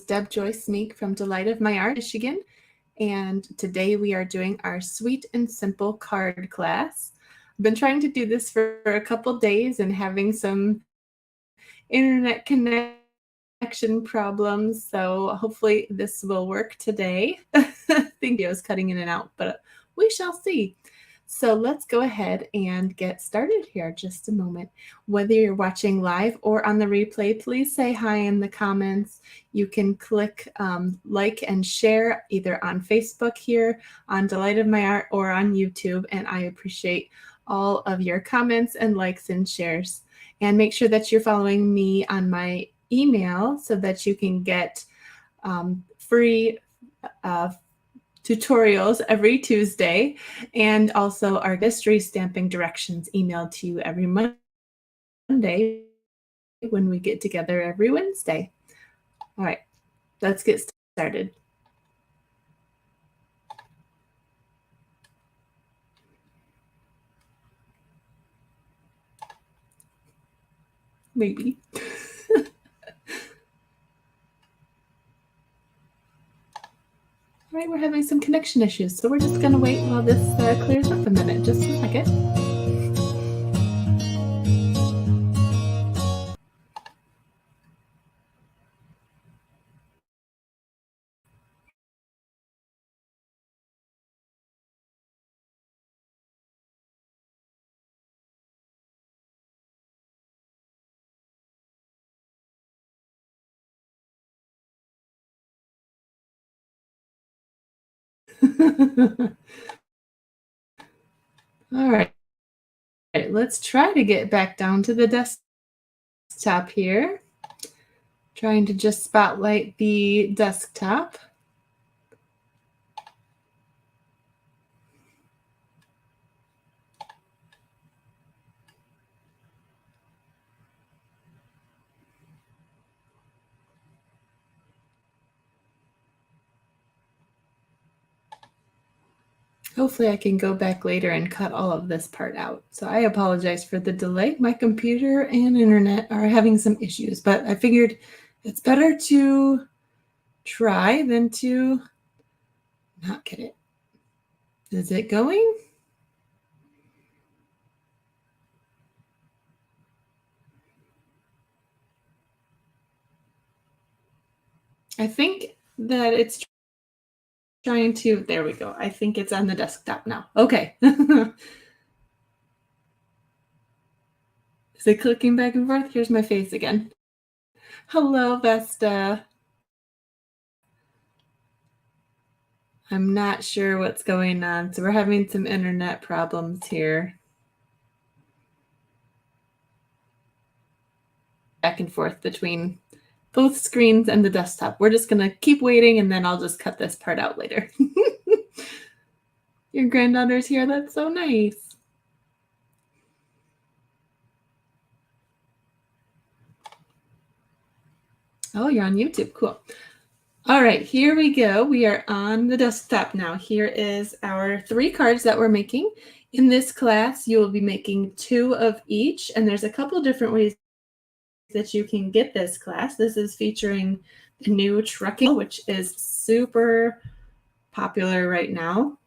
Deb Joyce Meek from Delight of My Art, Michigan, and today we are doing our Sweet and Simple card class. I've been trying to do this for a couple days and having some internet connection problems, so hopefully this will work today. The video is cutting in and out, but we shall see. So let's go ahead and get started here. Just a moment. Whether you're watching live or on the replay, please say hi in the comments. You can click like and share either on Facebook here, on Delight of My Art, or on YouTube. And I appreciate all of your comments and likes and shares. And make sure that you're following me on my email so that you can get free tutorials every Tuesday, and also our history stamping directions emailed to you every Monday when we get together every Wednesday. All right, let's get started. Maybe. All right, we're having some connection issues, so we're just going to wait while this clears up a minute. Just a second. All right, let's try to get back down to the desktop here. Trying to just spotlight the desktop. Hopefully I can go back later and cut all of this part out. So I apologize for the delay. My computer and internet are having some issues, but I figured it's better to try than to not get it. Is it going? I think that it's trying to, there we go. I think it's on the desktop now. Okay. Is it clicking back and forth? Here's my face again. Hello, Vesta. I'm not sure what's going on. So we're having some internet problems here. Back and forth between both screens and the desktop. We're just going to keep waiting, and then I'll just cut this part out later. Your granddaughter's here. That's so nice. Oh, you're on YouTube. Cool. All right, here we go. We are on the desktop now. Here is our 3 cards that we're making. In this class, you will be making 2 of each, and there's a couple different ways that you can get this class. This is featuring the new trucking, which is super popular right now.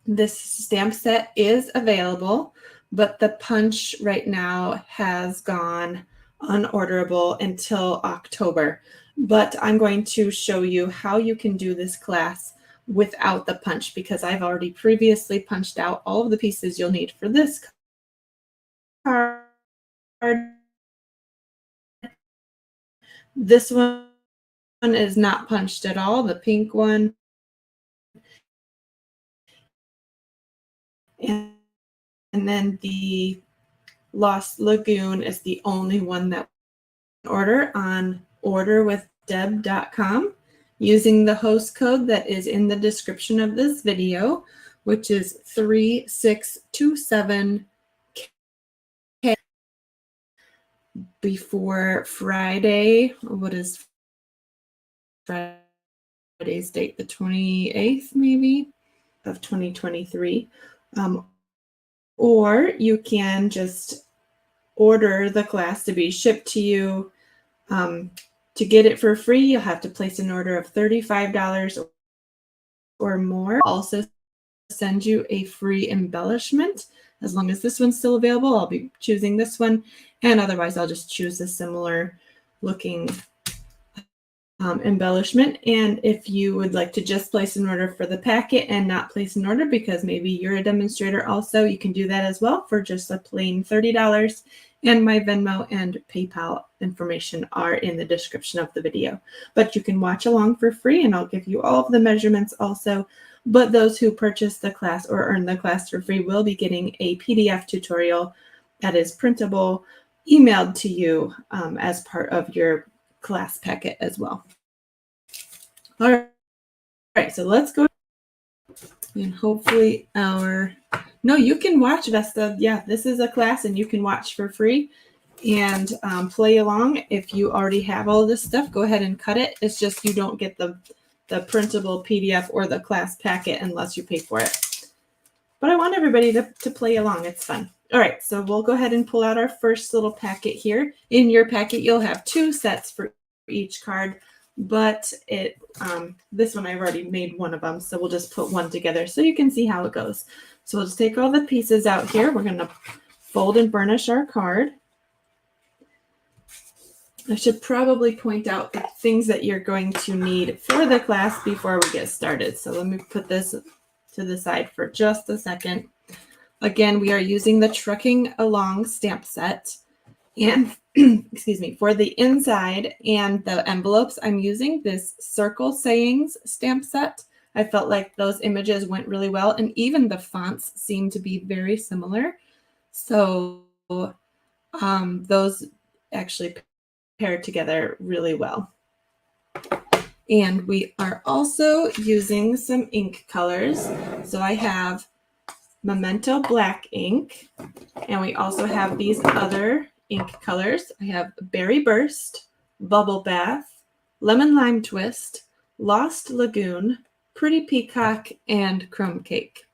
This stamp set is available, but the punch right now has gone unorderable until October. But I'm going to show you how you can do this class without the punch, because I've already previously punched out all of the pieces you'll need for this card. This one is not punched at all, the pink one. And then the Lost Lagoon is the only one that we can order on orderwithdeb.com using the host code that is in the description of this video, which is 3627K. Before Friday, what is Friday's date? The 28th, maybe, of 2023. Or you can just order the class to be shipped to you To get it for free, you'll have to place an order of $35 or more. I'll also send you a free embellishment. As long as this one's still available, I'll be choosing this one, and otherwise I'll just choose a similar looking embellishment. And if you would like to just place an order for the packet and not place an order because maybe you're a demonstrator also, you can do that as well for just a plain $30. And my Venmo and PayPal information are in the description of the video. But you can watch along for free, and I'll give you all of the measurements also. But those who purchase the class or earn the class for free will be getting a PDF tutorial that is printable, emailed to you as part of your class packet as well. All right, so let's go. And hopefully no, you can watch, Vesta. Yeah, this is a class and you can watch for free and play along. If you already have all this stuff, go ahead and cut it. It's just you don't get the printable PDF or the class packet unless you pay for it. But I want everybody to play along. It's fun. All right, so we'll go ahead and pull out our first little packet here. In your packet, you'll have 2 sets for each card, but this one I've already made one of them, so we'll just put one together so you can see how it goes. So we'll just take all the pieces out here. We're going to fold and burnish our card. I should probably point out the things that you're going to need for the class before we get started. So let me put this to the side for just a second. Again, we are using the Trucking Along stamp set. And excuse me, for the inside and the envelopes, I'm using this Circle Sayings stamp set. I felt like those images went really well, and even the fonts seem to be very similar. So those actually paired together really well. And we are also using some ink colors. So I have Memento Black ink, and we also have these other ink colors. I have Berry Burst, Bubble Bath, Lemon Lime Twist, Lost Lagoon, Pretty Peacock, and Crumb Cake.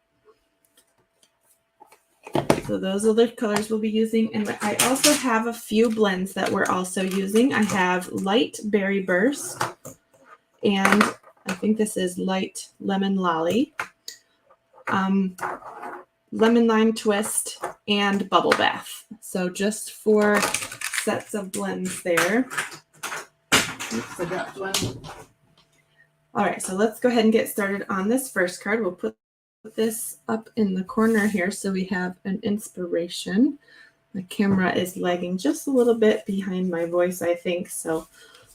So those are the colors we'll be using. And I also have a few blends that we're also using. I have Light Berry Burst, and I think this is Light Lemon Lolly, Lemon Lime Twist, and Bubble Bath. So just 4 sets of blends there. Oops, I dropped one. All right, so let's go ahead and get started on this first card. We'll put this up in the corner here so we have an inspiration. The camera is lagging just a little bit behind my voice, I think, so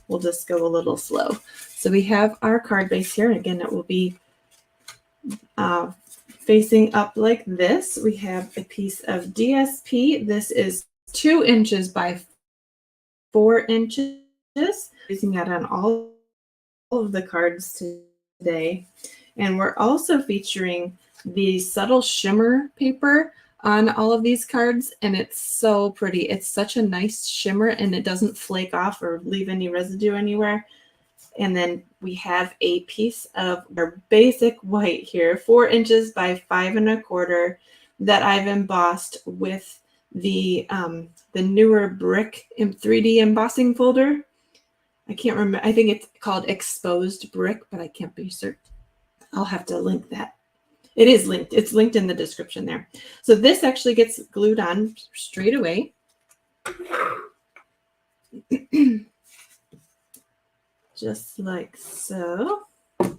we'll just go a little slow. So we have our card base here. Again, it will be facing up like this. We have a piece of DSP. This is 2 inches by 4 inches. Using that on all of the cards today. And we're also featuring the subtle shimmer paper on all of these cards, and it's so pretty. It's such a nice shimmer, and it doesn't flake off or leave any residue anywhere. And then we have a piece of our basic white here, 4 inches by 5 1/4, that I've embossed with the newer brick 3D embossing folder. I can't remember. I think it's called Exposed Brick, but I can't be certain. I'll have to link that. It is linked. It's linked in the description there. So this actually gets glued on straight away. Just like so. And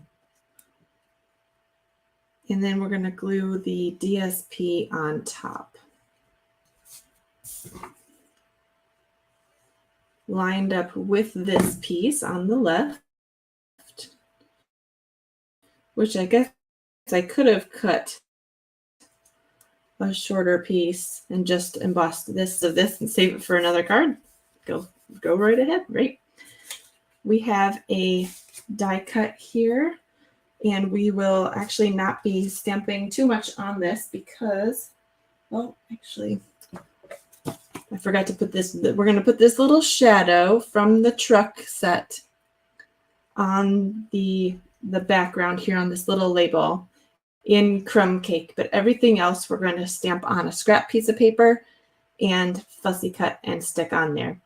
then we're going to glue the DSP on top. Lined up with this piece on the left, which I guess I could have cut a shorter piece and just embossed this of this and save it for another card. Go right ahead, right? We have a die cut here, and we will actually not be stamping too much on this because, well, actually, I forgot to put this. We're going to put this little shadow from the truck set on the background here on this little label in Crumb Cake, but everything else we're going to stamp on a scrap piece of paper and fussy cut and stick on there.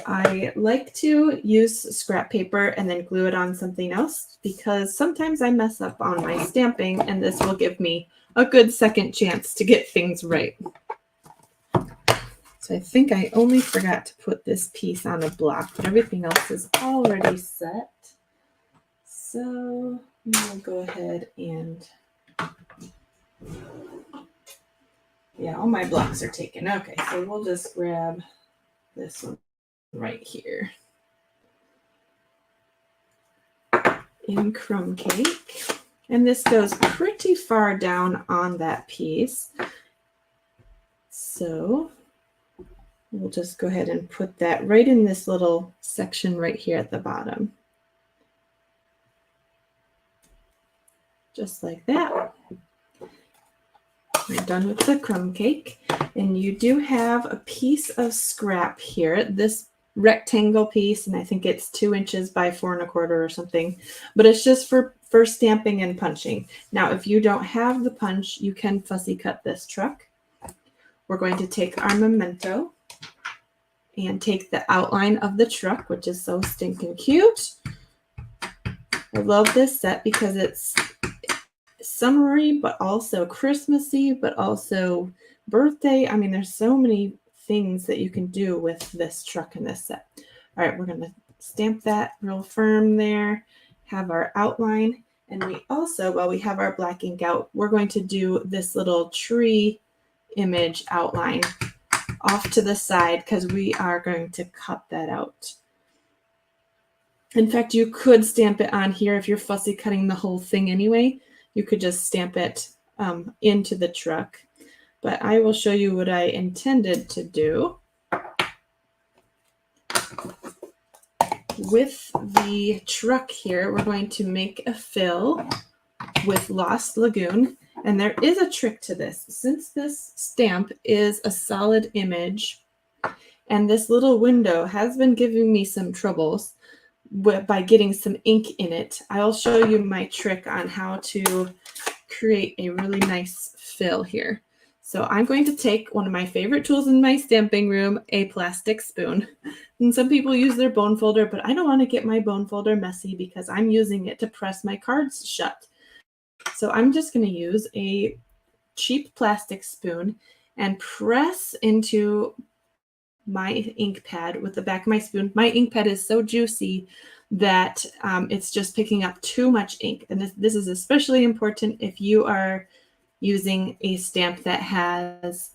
I like to use scrap paper and then glue it on something else because sometimes I mess up on my stamping, and this will give me a good second chance to get things right. So I think I only forgot to put this piece on a block, but everything else is already set. So we'll go ahead and, yeah, all my blocks are taken. Okay, so we'll just grab this one right here in crumb cake. And this goes pretty far down on that piece. So we'll just go ahead and put that right in this little section right here at the bottom. Just like that. We're done with the crumb cake. And you do have a piece of scrap here, this rectangle piece, and I think it's 2 inches by 4 1/4 or something, but it's just for stamping and punching. Now, if you don't have the punch, you can fussy cut this truck. We're going to take our memento and take the outline of the truck, which is so stinking cute. I love this set because it's summery, but also Christmassy, but also birthday. I mean, there's so many things that you can do with this truck and this set. All right, we're going to stamp that real firm there, have our outline, and we also, while we have our black ink out, we're going to do this little tree image outline off to the side because we are going to cut that out. In fact, you could stamp it on here if you're fussy cutting the whole thing anyway. You could just stamp it into the truck. But I will show you what I intended to do. With the truck here, we're going to make a fill with Lost Lagoon. And there is a trick to this. Since this stamp is a solid image, and this little window has been giving me some troubles by getting some ink in it, I'll show you my trick on how to create a really nice fill here. So I'm going to take one of my favorite tools in my stamping room, a plastic spoon. And some people use their bone folder, but I don't want to get my bone folder messy because I'm using it to press my cards shut. So I'm just going to use a cheap plastic spoon and press into my ink pad with the back of my spoon. My ink pad is so juicy that it's just picking up too much ink. And this is especially important if you are using a stamp that has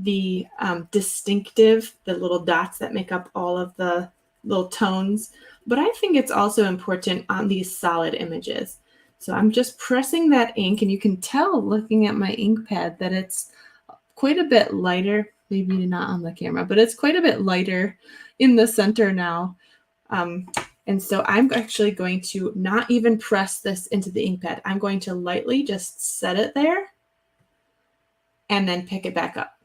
the distinctive, the little dots that make up all of the little tones. But I think it's also important on these solid images. So I'm just pressing that ink, and you can tell looking at my ink pad that it's quite a bit lighter, maybe not on the camera, but it's quite a bit lighter in the center now. And so I'm actually going to not even press this into the ink pad. I'm going to lightly just set it there and then pick it back up.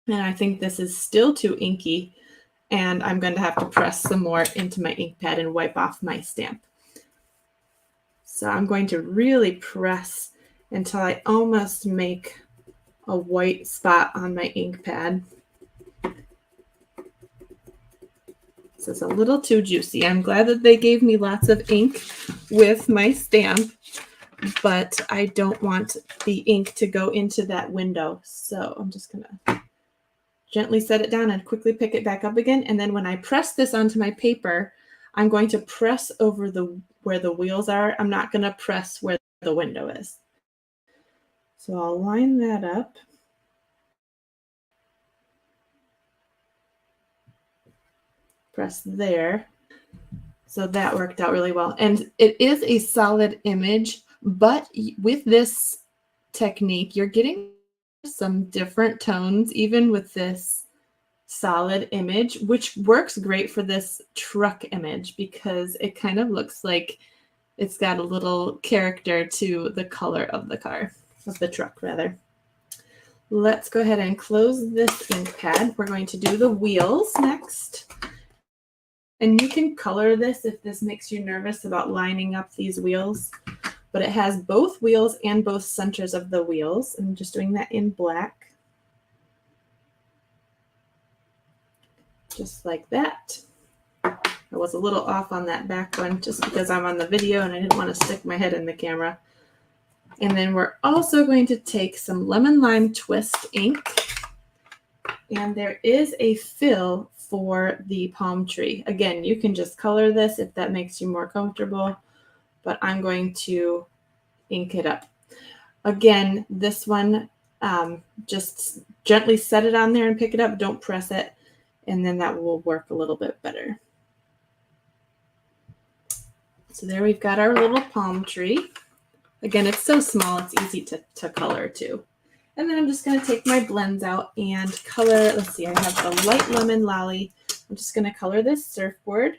And I think this is still too inky, and I'm going to have to press some more into my ink pad and wipe off my stamp. So I'm going to really press until I almost make a white spot on my ink pad. This is a little too juicy. I'm glad that they gave me lots of ink with my stamp, but I don't want the ink to go into that window. So I'm just going to gently set it down and quickly pick it back up again. And then when I press this onto my paper, I'm going to press over where the wheels are. I'm not going to press where the window is. So I'll line that up. Press there. So that worked out really well. And it is a solid image, but with this technique, you're getting some different tones, even with this solid image, which works great for this truck image because it kind of looks like it's got a little character to the color of the car, of the truck rather. Let's go ahead and close this ink pad. We're going to do the wheels next. And you can color this if this makes you nervous about lining up these wheels, but it has both wheels and both centers of the wheels. I'm just doing that in black. just like that. I was a little off on that back one just because I'm on the video and I didn't want to stick my head in the camera. And then we're also going to take some lemon lime twist ink. And there is a fill for the palm tree. Again, you can just color this if that makes you more comfortable, but I'm going to ink it up. Again, this one, just gently set it on there and pick it up. Don't press it, and then that will work a little bit better. So there we've got our little palm tree. Again, it's so small, it's easy to color too. And then I'm just going to take my blends out and color. Let's see, I have the light lemon lolly. I'm just going to color this surfboard.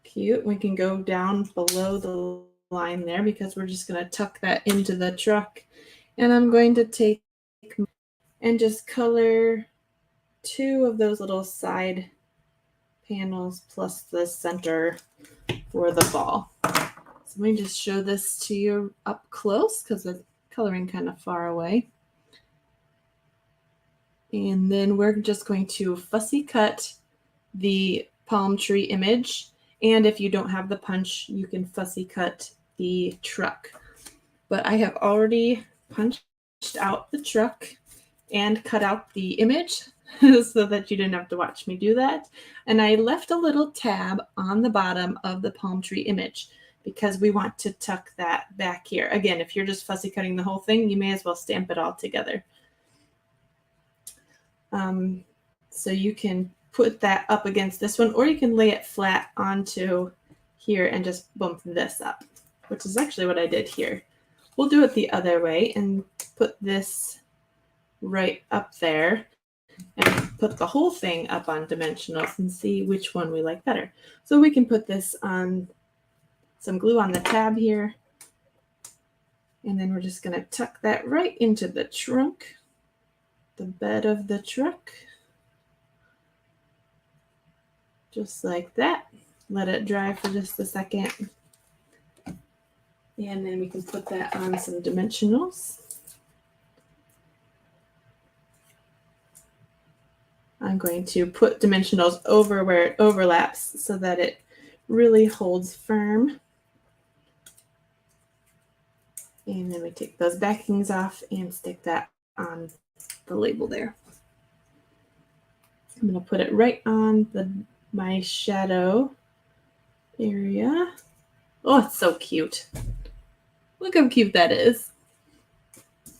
Cute. We can go down below the line there because we're just going to tuck that into the truck. And I'm going to take and just color 2 of those little side panels plus the center for the ball. So let me just show this to you up close because the coloring kind of far away. And then we're just going to fussy cut the palm tree image. And if you don't have the punch, you can fussy cut the truck. But I have already punched out the truck and cut out the image so that you didn't have to watch me do that. And I left a little tab on the bottom of the palm tree image because we want to tuck that back here. Again, if you're just fussy cutting the whole thing, you may as well stamp it all together. So you can put that up against this one, or you can lay it flat onto here and just bump this up, which is actually what I did here. We'll do it the other way and put this right up there and put the whole thing up on dimensionals and see which one we like better. So we can put this on some glue on the tab here. And then we're just going to tuck that right into the trunk, the bed of the truck. Just like that. Let it dry for just a second. And then we can put that on some dimensionals. I'm going to put dimensionals over where it overlaps so that it really holds firm. And then we take those backings off and stick that on the label there. I'm going to put it right on my shadow area. Oh, it's so cute. Look how cute that is.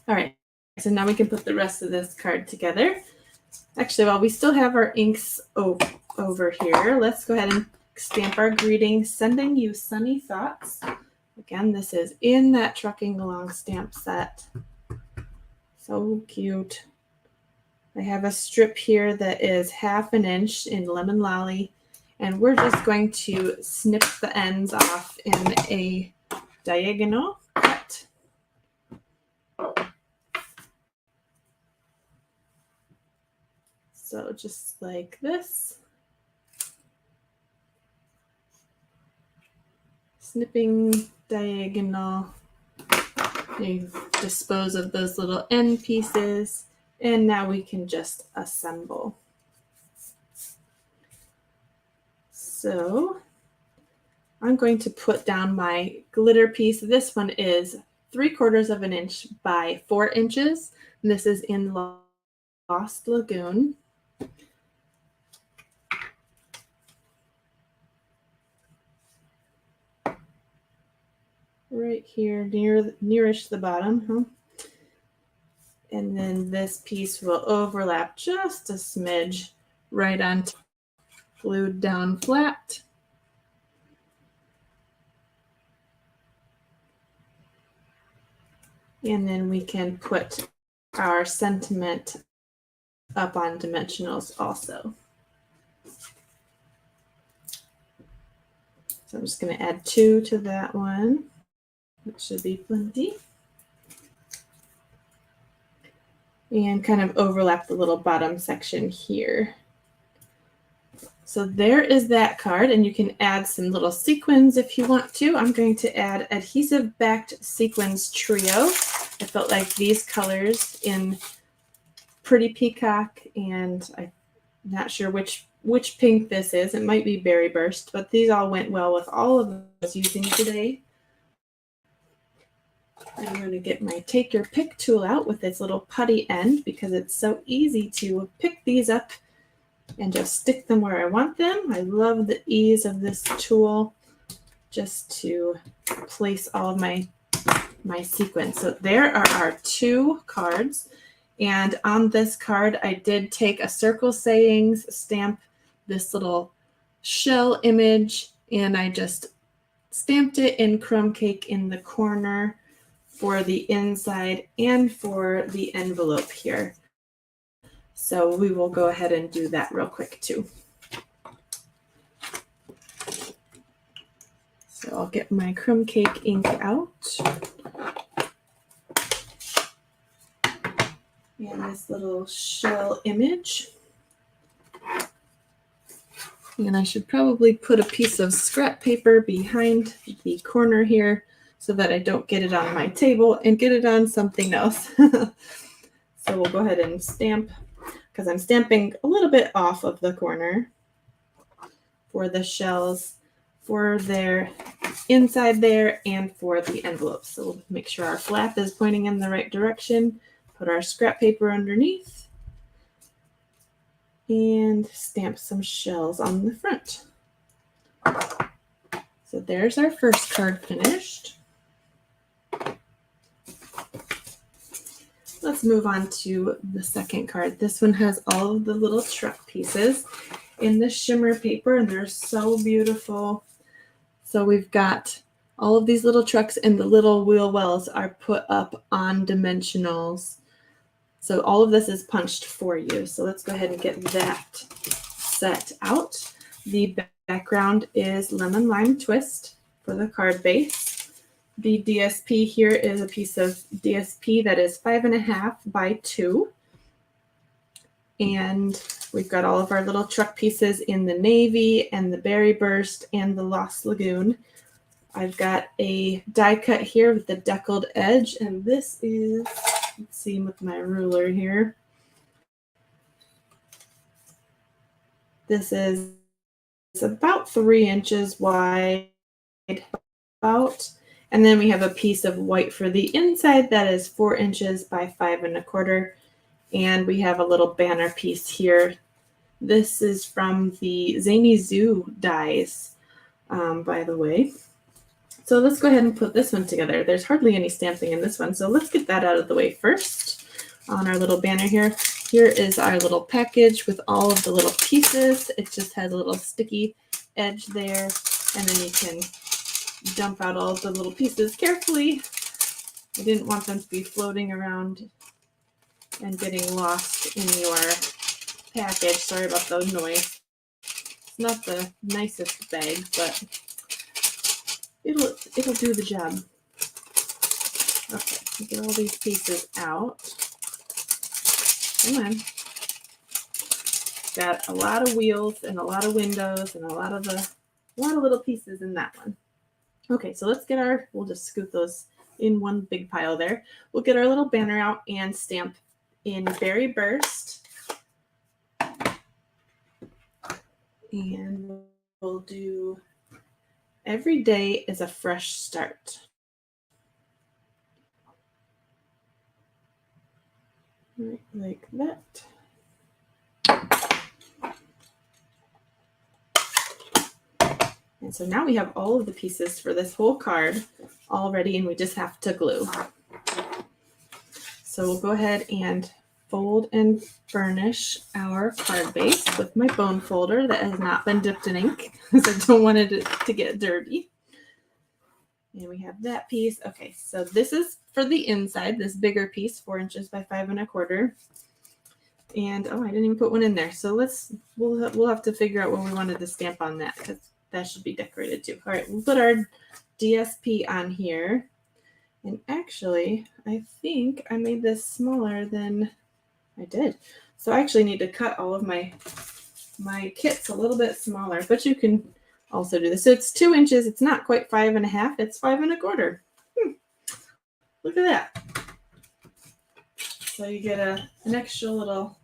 All right, so now we can put the rest of this card together. Actually, while we still have our inks over here, let's go ahead and stamp our greeting, sending you sunny thoughts. Again, this is in that Trucking Along stamp set. So cute. I have a strip here that is 1/2 inch in lemon lolly, and we're just going to snip the ends off in a diagonal cut. So just like this. Snipping diagonal. You dispose of those little end pieces, and now we can just assemble. So I'm going to put down my glitter piece. This one is 3/4 inch by 4 inches. And this is in Lost Lagoon. Right here, nearish the bottom, huh? And then this piece will overlap just a smidge right on top, glued down flat. And then we can put our sentiment up on dimensionals also. So I'm just going to add 2 to that one. That should be plenty. And kind of overlap the little bottom section here. So there is that card, and you can add some little sequins if you want to. I'm going to add adhesive backed sequins trio. I felt like these colors in Pretty Peacock and Not sure which pink this is. It might be Berry Burst, but these all went well with all of those using today. I'm going to get my Take Your Pick tool out with its little putty end because it's so easy to pick these up and just stick them where I want them. I love the ease of this tool just to place all of my sequins. So there are our 2 cards. And on this card, I did take a circle sayings, stamp this little shell image, and I just stamped it in crumb cake in the corner for the inside and for the envelope here. So we will go ahead and do that real quick too. So I'll get my crumb cake ink out. And this little shell image. And I should probably put a piece of scrap paper behind the corner here so that I don't get it on my table and get it on something else. So we'll go ahead and stamp, because I'm stamping a little bit off of the corner for the shells, for their inside there, and for the envelope. So we'll make sure our flap is pointing in the right direction. Put our scrap paper underneath and stamp some shells on the front. So there's our first card finished. Let's move on to the second card. This one has all of the little truck pieces in the shimmer paper, and they're so beautiful. So we've got all of these little trucks, and the little wheel wells are put up on dimensionals. So all of this is punched for you. So let's go ahead and get that set out. The background is lemon lime twist for the card base. The DSP here is a piece of DSP that is 5.5 by 2. And we've got all of our little truck pieces in the navy and the berry burst and the Lost Lagoon. I've got a die cut here with the deckled edge, and this is, let's see with my ruler here. This is about 3 inches wide, about. And then we have a piece of white for the inside that is 4 inches by 5.25. And we have a little banner piece here. This is from the Zany Zoo dies, by the way. So let's go ahead and put this one together. There's hardly any stamping in this one, so let's get that out of the way first. On our little banner here, here is our little package with all of the little pieces. It just has a little sticky edge there, and then you can dump out all of the little pieces carefully. I didn't want them to be floating around and getting lost in your package. Sorry about the noise. It's not the nicest bag, but it'll do the job. Okay, get all these pieces out. Come on. Got a lot of wheels and a lot of windows and a lot of little pieces in that one. Okay, so let's get we'll just scoot those in one big pile there. We'll get our little banner out and stamp in Berry Burst. And we'll do every day is a fresh start. Right, like that. And so now we have all of the pieces for this whole card all ready, and we just have to glue. So we'll go ahead and fold and burnish our card base with my bone folder that has not been dipped in ink because I don't want it to get dirty. And we have that piece. Okay, so this is for the inside, this bigger piece, 4 inches by 5.25. And oh, I didn't even put one in there. So we'll have to figure out when we wanted to stamp on that, because that should be decorated too. All right, we'll put our DSP on here. And actually, I think I made this smaller than I did. So I actually need to cut all of my kits a little bit smaller, but you can also do this. So it's 2 inches. It's not quite 5.5. It's 5.25. Look at that. So you get an extra little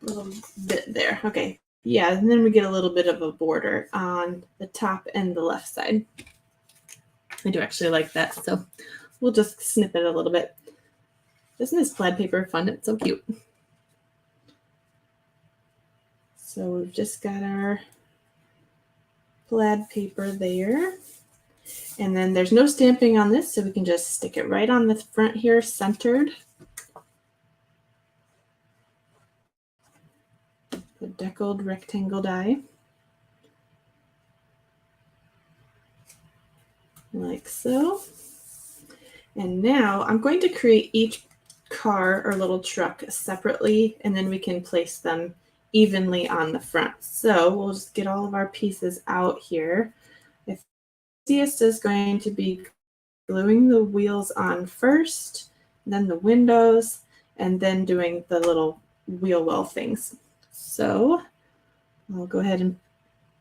little bit there. Okay. Yeah, and then we get a little bit of a border on the top and the left side. I do actually like that, so we'll just snip it a little bit. Isn't this plaid paper fun? It's so cute. So we've just got our plaid paper there. And then there's no stamping on this, so we can just stick it right on the front here, centered. The deckled rectangle die. Like so. And now I'm going to create each car or little truck separately, and then we can place them evenly on the front. So we'll just get all of our pieces out here. The easiest is going to be gluing the wheels on first, then the windows, and then doing the little wheel well things. So I'll go ahead and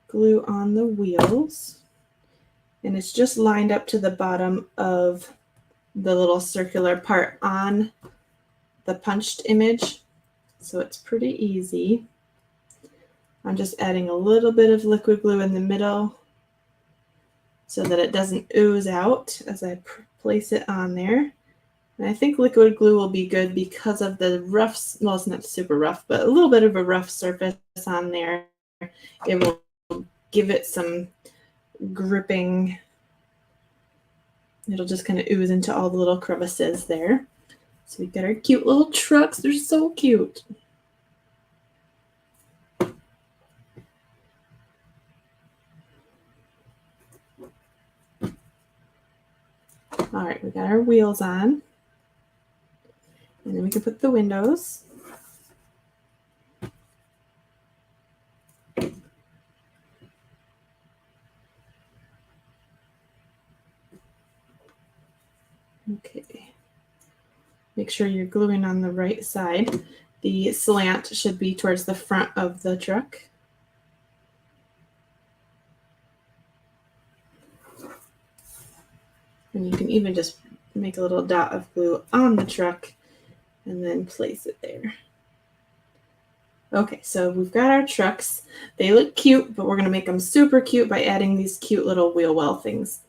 glue on the wheels, and it's just lined up to the bottom of the little circular part on the punched image, so it's pretty easy. I'm just adding a little bit of liquid glue in the middle so that it doesn't ooze out as I place it on there. And I think liquid glue will be good because of the rough, well, it's not super rough, but a little bit of a rough surface on there. It will give it some gripping. It'll just kind of ooze into all the little crevices there. So we've got our cute little trucks. They're so cute. All right, we got our wheels on. And then we can put the windows. Okay. Make sure you're gluing on the right side. The slant should be towards the front of the truck. And you can even just make a little dot of glue on the truck and then place it there. Okay, so we've got our trucks. They look cute, but we're going to make them super cute by adding these cute little wheel well things.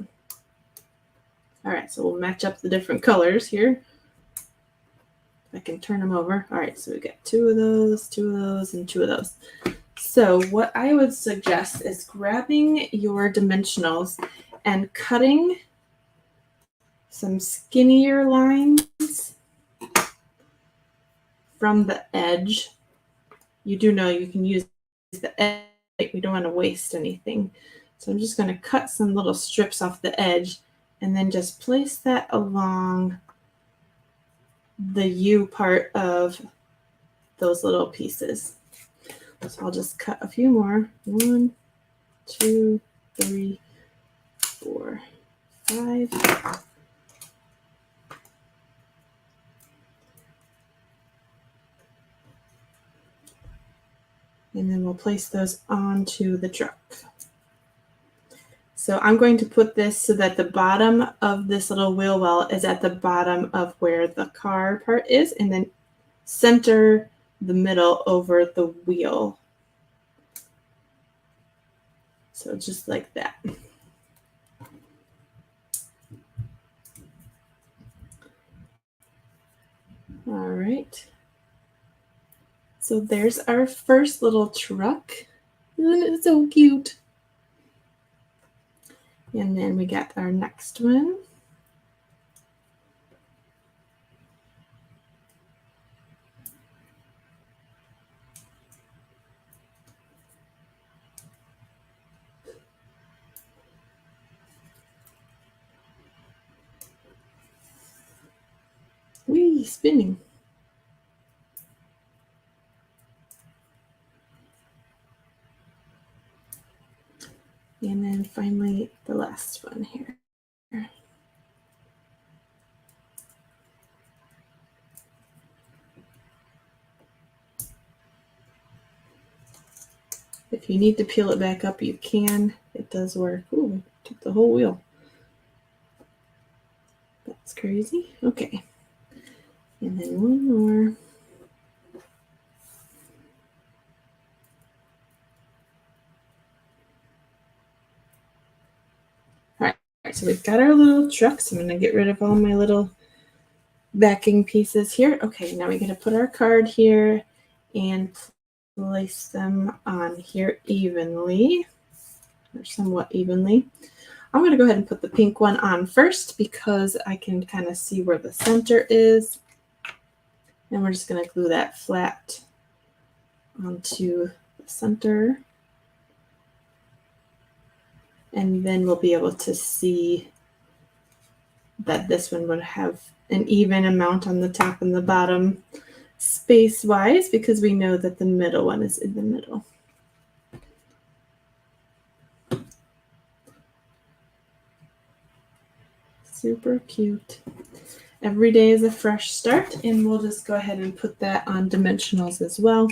All right, so we'll match up the different colors here. I can turn them over. All right, so we got two of those, and two of those. So what I would suggest is grabbing your dimensionals and cutting some skinnier lines from the edge. You do know you can use the edge. We don't want to waste anything. So I'm just going to cut some little strips off the edge and then just place that along the U part of those little pieces. So I'll just cut a few more. 1, 2, 3, 4, 5. And then we'll place those onto the truck. So I'm going to put this so that the bottom of this little wheel well is at the bottom of where the car part is, and then center the middle over the wheel. So just like that. All right. So there's our first little truck. Isn't it so cute? And then we got our next one. Whee, spinning. And then finally the last one here. If you need to peel it back up, you can. It does work. Ooh, took the whole wheel. That's crazy. Okay. And then one more. right, so we've got our little trucks. I'm going to get rid of all my little backing pieces here. Okay, now we're going to put our card here and place them on here evenly, or somewhat evenly. I'm going to go ahead and put the pink one on first because I can kind of see where the center is. And we're just going to glue that flat onto the center. And then we'll be able to see that this one would have an even amount on the top and the bottom space-wise, because we know that the middle one is in the middle. Super cute. Every day is a fresh start, and we'll just go ahead and put that on dimensionals as well.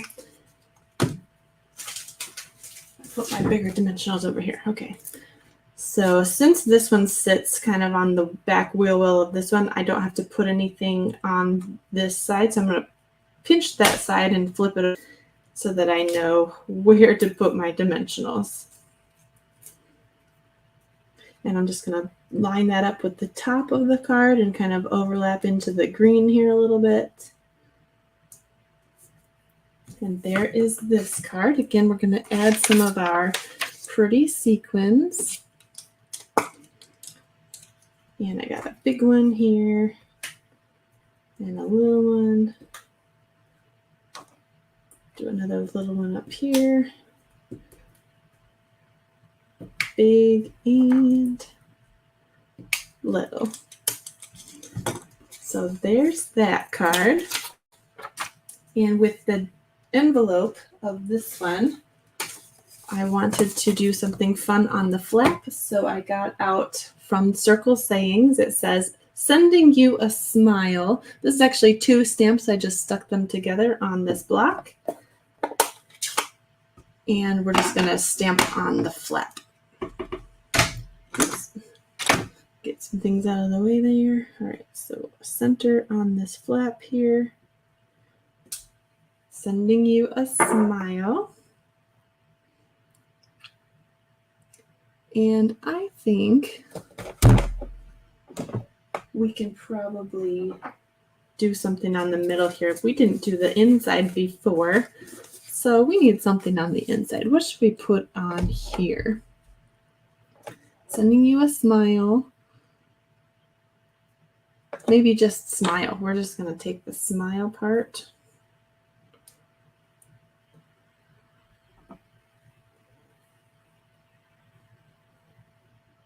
Put my bigger dimensionals over here. Okay. So since this one sits kind of on the back wheel of this one, I don't have to put anything on this side. So I'm going to pinch that side and flip it so that I know where to put my dimensionals. And I'm just going to line that up with the top of the card and kind of overlap into the green here a little bit. And there is this card. Again, we're going to add some of our pretty sequins. And I got a big one here and a little one. Do another little one up here. Big and little. So there's that card. And with the envelope of this one, I wanted to do something fun on the flap. So I got out from Circle Sayings. It says, "Sending you a smile." This is actually 2 stamps. I just stuck them together on this block. And we're just going to stamp on the flap. Let's get some things out of the way there. All right, so center on this flap here. Sending you a smile. And I think we can probably do something on the middle here. We didn't do the inside before, so we need something on the inside. What should we put on here? Sending you a smile. Maybe just smile. We're just going to take the smile part.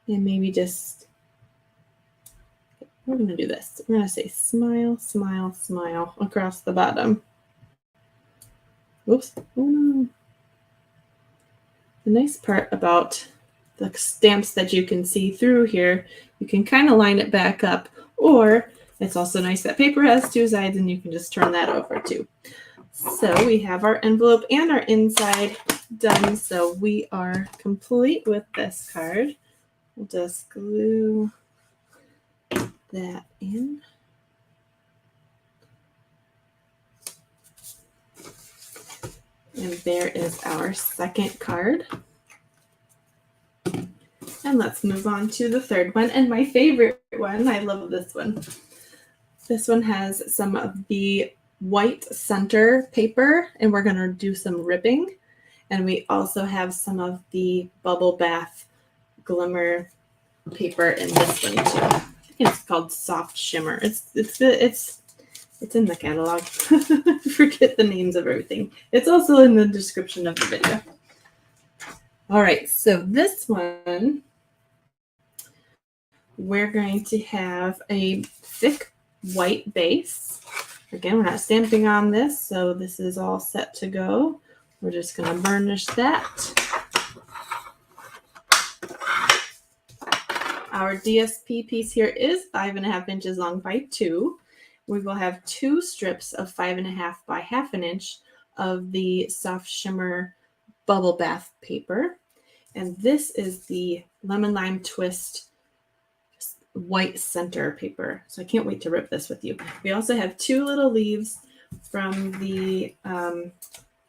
And maybe just, we're going to do this. We're going to say smile, smile, smile across the bottom. Oops. Oh no. The nice part about the stamps that you can see through here, you can kind of line it back up, or it's also nice that paper has 2 sides and you can just turn that over too. So we have our envelope and our inside done. So we are complete with this card. We'll just glue that in. And there is our second card. And let's move on to the third one. And my favorite one, I love this one. This one has some of the white center paper, and we're going to do some ribbing. And we also have some of the bubble bath glimmer paper in this one too. I think it's called Soft Shimmer. It's in the catalog. Forget the names of everything. It's also in the description of the video. All right, so this one, we're going to have a thick white base. Again, we're not stamping on this, so this is all set to go. We're just going to burnish that. Our DSP piece here is 5.5 inches long by 2. We will have 2 strips of 5.5 by 1/2 inch of the Soft Shimmer bubble bath paper. And this is the Lemon Lime Twist white center paper. So I can't wait to rip this with you. We also have 2 little leaves from the,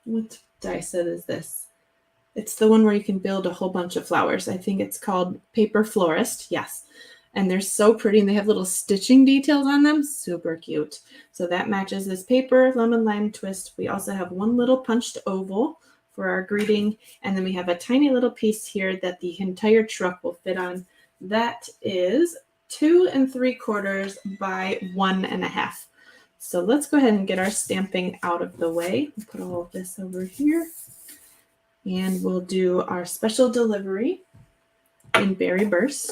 what die set is this? It's the one where you can build a whole bunch of flowers. I think it's called Paper Florist. Yes. And they're so pretty, and they have little stitching details on them. Super cute. So that matches this paper lemon lime twist. We also have one little punched oval for our greeting. And then we have a tiny little piece here that the entire truck will fit on. That is 2 3/4 by 1 1/2. So let's go ahead and get our stamping out of the way. We'll put all of this over here. And we'll do our special delivery in Berry Burst.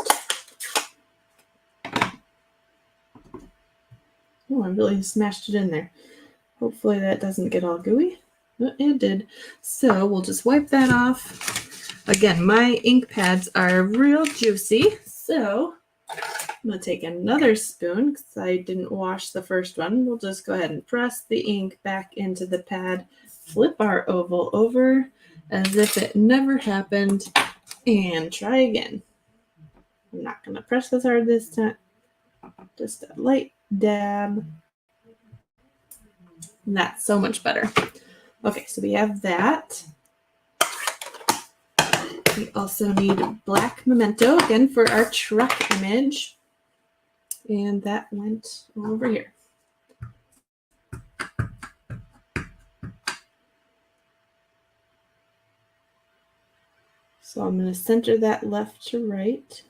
Oh, I really smashed it in there. Hopefully that doesn't get all gooey. Oh, it did. So we'll just wipe that off. Again, my ink pads are real juicy. So I'm going to take another spoon because I didn't wash the first one. We'll just go ahead and press the ink back into the pad, flip our oval over as if it never happened, and try again. I'm not going to press as hard this time. Just a light dab. And that's so much better. Okay, so we have that. We also need black memento, again, for our truck image. And that went over here. So I'm going to center that left to right.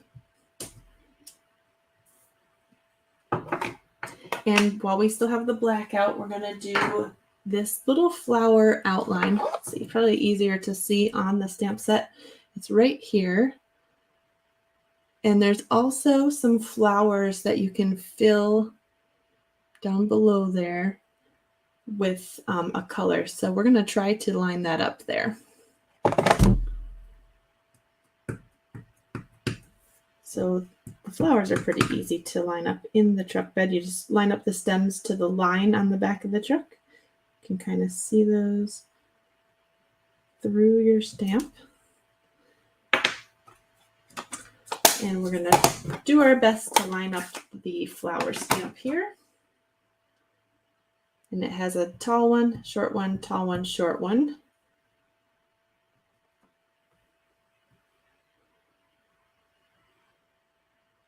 And while we still have the black out, we're going to do this little flower outline. Let's see, probably easier to see on the stamp set. It's right here. And there's also some flowers that you can fill down below there with a color. So we're going to try to line that up there. So the flowers are pretty easy to line up in the truck bed. You just line up the stems to the line on the back of the truck. You can kind of see those through your stamp. And we're going to do our best to line up the flower stamp here. And it has a tall one, short one, tall one, short one.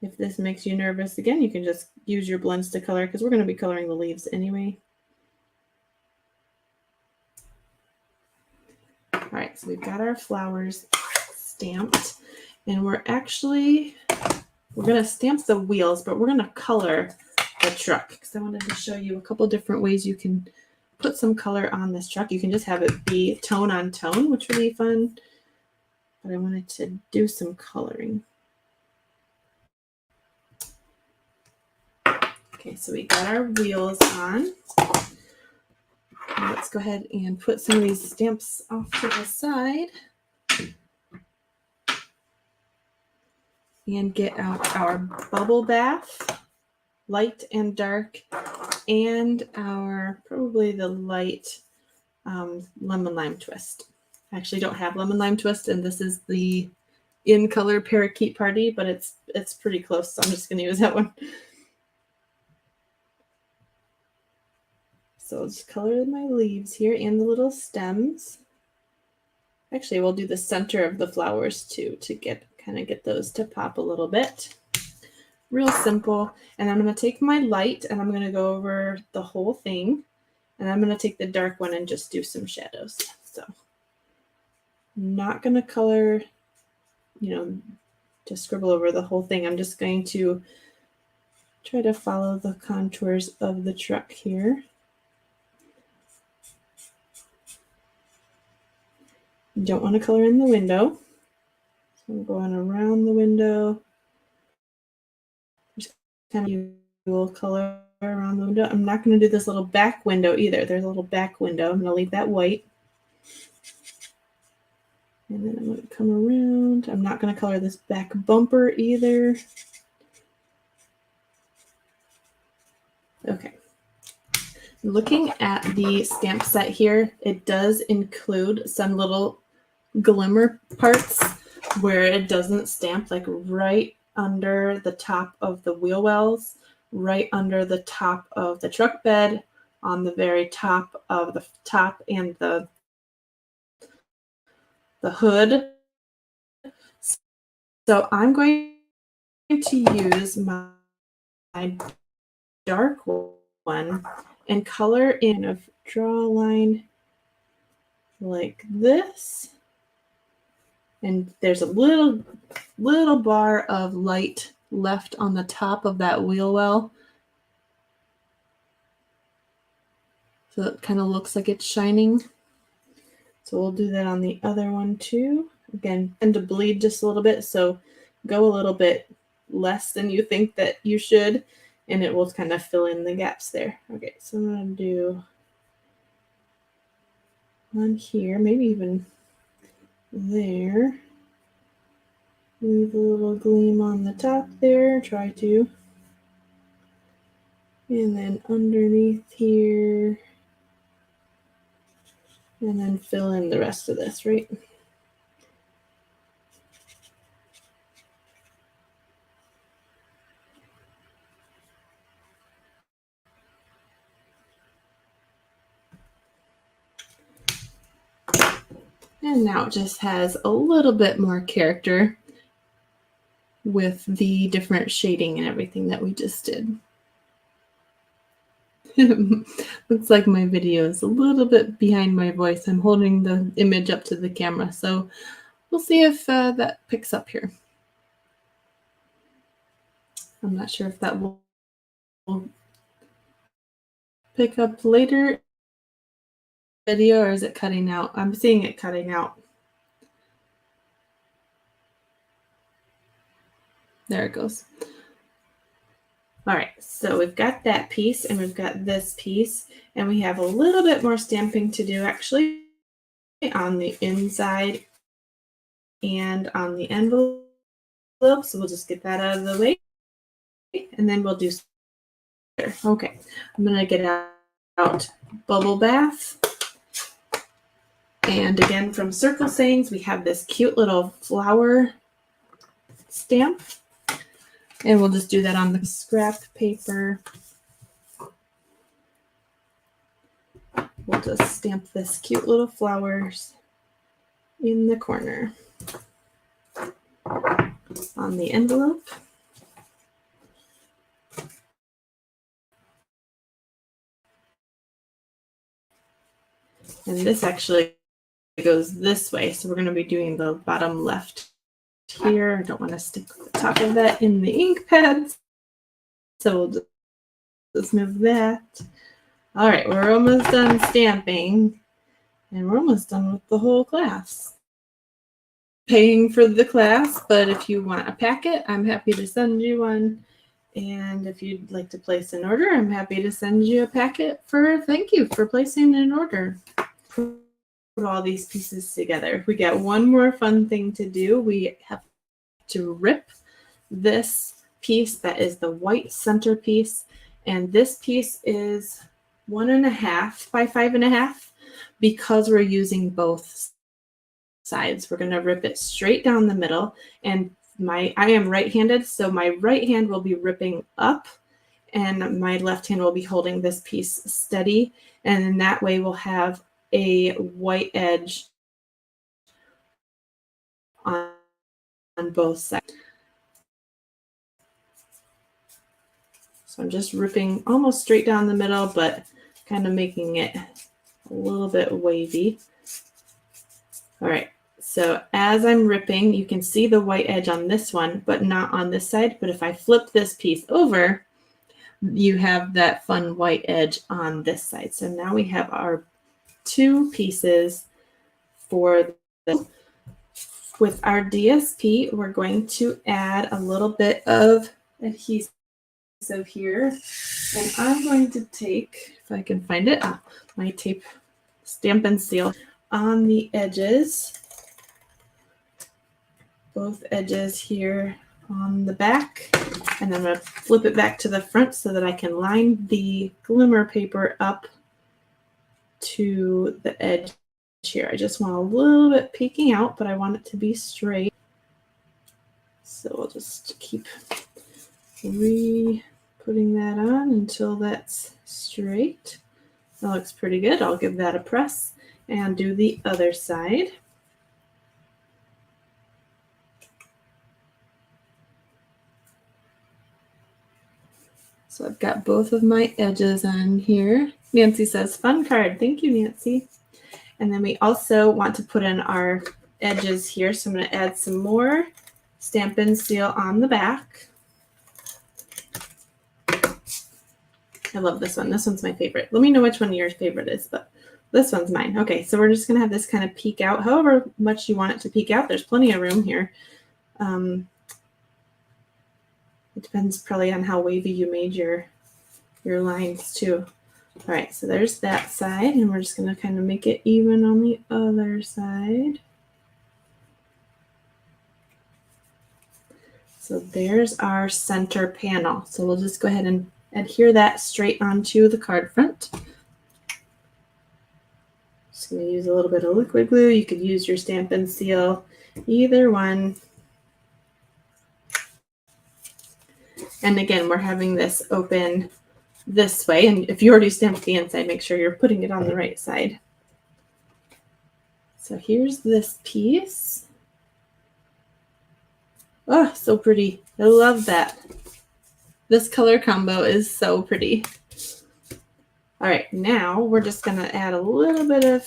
If this makes you nervous, again, you can just use your blends to color because we're going to be coloring the leaves anyway. All right, so we've got our flowers stamped, and we're going to stamp the wheels, but we're going to color the truck because I wanted to show you a couple different ways you can put some color on this truck. You can just have it be tone on tone, which would be fun, but I wanted to do some coloring. Okay, so we got our wheels on. Now let's go ahead and put some of these stamps off to the side and get out our bubble bath, light and dark, and our probably the light lemon lime twist. I actually don't have lemon lime twist, and this is the in color parakeet party, but it's pretty close, so I'm just going to use that one. So I'll just color my leaves here and the little stems. Actually, we'll do the center of the flowers too to get those to pop a little bit. Real simple. And I'm going to take my light and I'm going to go over the whole thing. And I'm going to take the dark one and just do some shadows. So I'm not going to color, just scribble over the whole thing. I'm just going to try to follow the contours of the truck here. You don't want to color in the window. So I'm going around the window. Just kind of usual color around the window. I'm not going to do this little back window either. There's a little back window. I'm going to leave that white. And then I'm going to come around. I'm not going to color this back bumper either. Okay. Looking at the stamp set here, it does include some little glimmer parts where it doesn't stamp, like right under the top of the wheel wells, right under the top of the truck bed, on the very top of the top and the the hood. So I'm going to use my dark one and color in, of draw a line like this. And there's a little bar of light left on the top of that wheel well. So it kind of looks like it's shining. So we'll do that on the other one too. Again, tend to bleed just a little bit, so go a little bit less than you think that you should, and it will kind of fill in the gaps there. Okay, so I'm going to do one here, maybe even there. Leave a little gleam on the top there, try to. And then underneath here. And then fill in the rest of this, right? And now it just has a little bit more character with the different shading and everything that we just did. Looks like my video is a little bit behind my voice. I'm holding the image up to the camera, so we'll see if that picks up here. I'm not sure if that will pick up later video, or is it cutting out? I'm seeing it cutting out. There it goes. All right, so we've got that piece and we've got this piece, and we have a little bit more stamping to do actually on the inside and on the envelope. So we'll just get that out of the way, and then we'll do. Okay, I'm gonna get out Bubble Bath. And again, from Circle Sayings, we have this cute little flower stamp. And we'll just do that on the scrap paper. We'll just stamp this cute little flowers in the corner on the envelope. And this actually goes this way, so we're going to be doing the bottom left here. I don't want to stick the top of that in the ink pads, so we'll just move that. All right, we're almost done stamping, and we're almost done with the whole class. Paying for the class, but if you want a packet, I'm happy to send you one. And if you'd like to place an order, I'm happy to send you a packet for thank you for placing an order. Put all these pieces together. We got one more fun thing to do. We have to rip this piece that is the white center piece, and this piece is 1.5 by 5.5 because we're using both sides. We're going to rip it straight down the middle, and I am right-handed, so my right hand will be ripping up and my left hand will be holding this piece steady, and in that way we'll have a white edge on both sides. So I'm just ripping almost straight down the middle, but kind of making it a little bit wavy. All right, so as I'm ripping, you can see the white edge on this one, but not on this side. But if I flip this piece over, you have that fun white edge on this side. So now we have our two pieces for this. With our DSP, we're going to add a little bit of adhesive here. And I'm going to take, if I can find it, my tape, stamp and seal on the edges, both edges here on the back. And I'm going to flip it back to the front so that I can line the glimmer paper up to the edge here. I just want a little bit peeking out, but I want it to be straight. So we'll just keep putting that on until that's straight. That looks pretty good. I'll give that a press and do the other side. So I've got both of my edges on here. Nancy says, fun card. Thank you, Nancy. And then we also want to put in our edges here. So I'm going to add some more Stampin' Seal on the back. I love this one. This one's my favorite. Let me know which one your favorite is, but this one's mine. Okay, so we're just going to have this kind of peek out. However much you want it to peek out, there's plenty of room here. It depends probably on how wavy you made your lines too. All right, so there's that side, and we're just going to kind of make it even on the other side. So there's our center panel. So we'll just go ahead and adhere that straight onto the card front. Just going to use a little bit of liquid glue. You could use your Stampin' Seal, either one. And again, we're having this open this way. And if you already stamped the inside, make sure you're putting it on the right side. So here's this piece. Oh, so pretty. I love that. This color combo is so pretty. All right, now we're just going to add a little bit of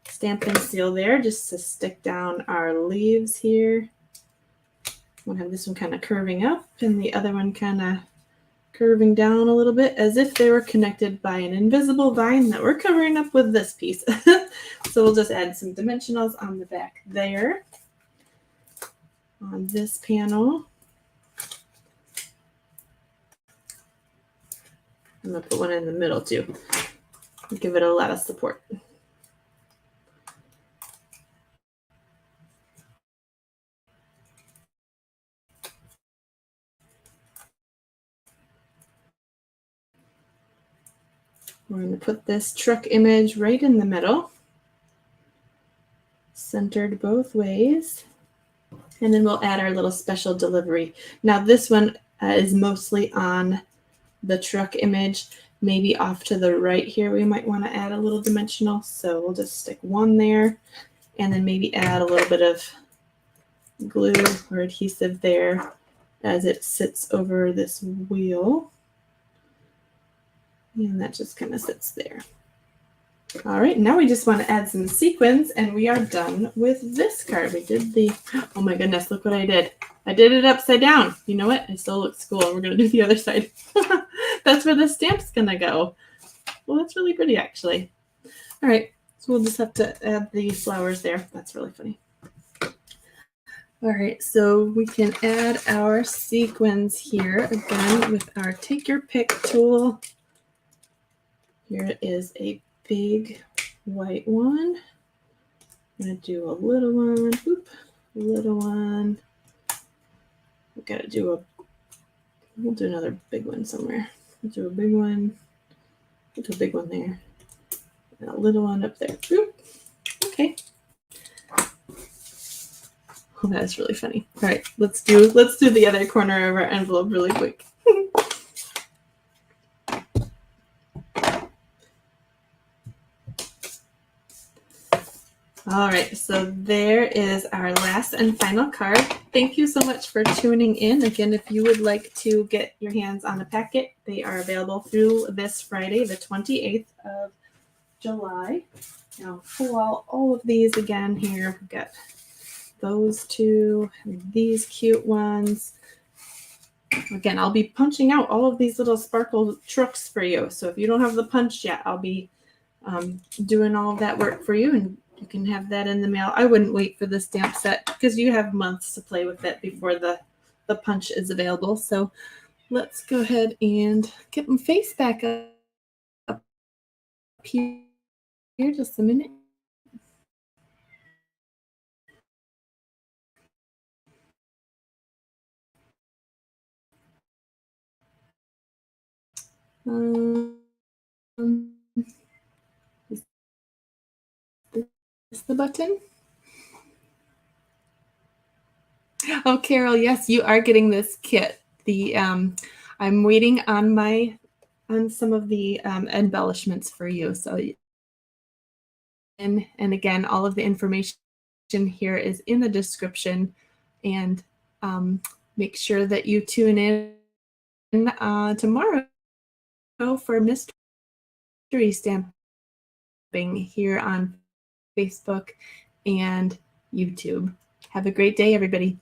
Stampin' Seal there just to stick down our leaves here. We'll have this one kind of curving up and the other one kind of curving down a little bit as if they were connected by an invisible vine that we're covering up with this piece. So we'll just add some dimensionals on the back there. On this panel, I'm going to put one in the middle too. Give it a lot of support. We're going to put this truck image right in the middle, centered both ways. And then we'll add our little special delivery. Now this one is mostly on the truck image. Maybe off to the right here, we might want to add a little dimensional. So we'll just stick one there and then maybe add a little bit of glue or adhesive there as it sits over this wheel. And that just kind of sits there. All right, now we just want to add some sequins and we are done with this card. We did the, oh my goodness, look what I did. I did it upside down. You know what? It still looks cool. We're going to do the other side. That's where the stamp's going to go. Well, that's really pretty actually. All right, so we'll just have to add the flowers there. That's really funny. All right, so we can add our sequins here again with our Take Your Pick tool. Here is a big white one. I'm going to do a little one, whoop, a little one. We've got to do we'll do another big one somewhere. We'll do a big one, we'll do a big one there, and a little one up there. Whoop. Okay. Oh, that's really funny. All right, let's do the other corner of our envelope really quick. All right, so there is our last and final card. Thank you so much for tuning in. Again, if you would like to get your hands on a packet, they are available through this Friday, the 28th of July. Now, pull out all of these again here. We've got those two, and these cute ones. Again, I'll be punching out all of these little sparkle trucks for you. So if you don't have the punch yet, I'll be doing all of that work for you, and you can have that in the mail. I wouldn't wait for the stamp set because you have months to play with it before the punch is available. So let's go ahead and get my face back up here just a minute. Is the button? Oh, Carol, yes, you are getting this kit. The I'm waiting on some of the embellishments for you. So, and again, all of the information here is in the description, and make sure that you tune in tomorrow for mystery stamping here on Facebook and YouTube. Have a great day, everybody.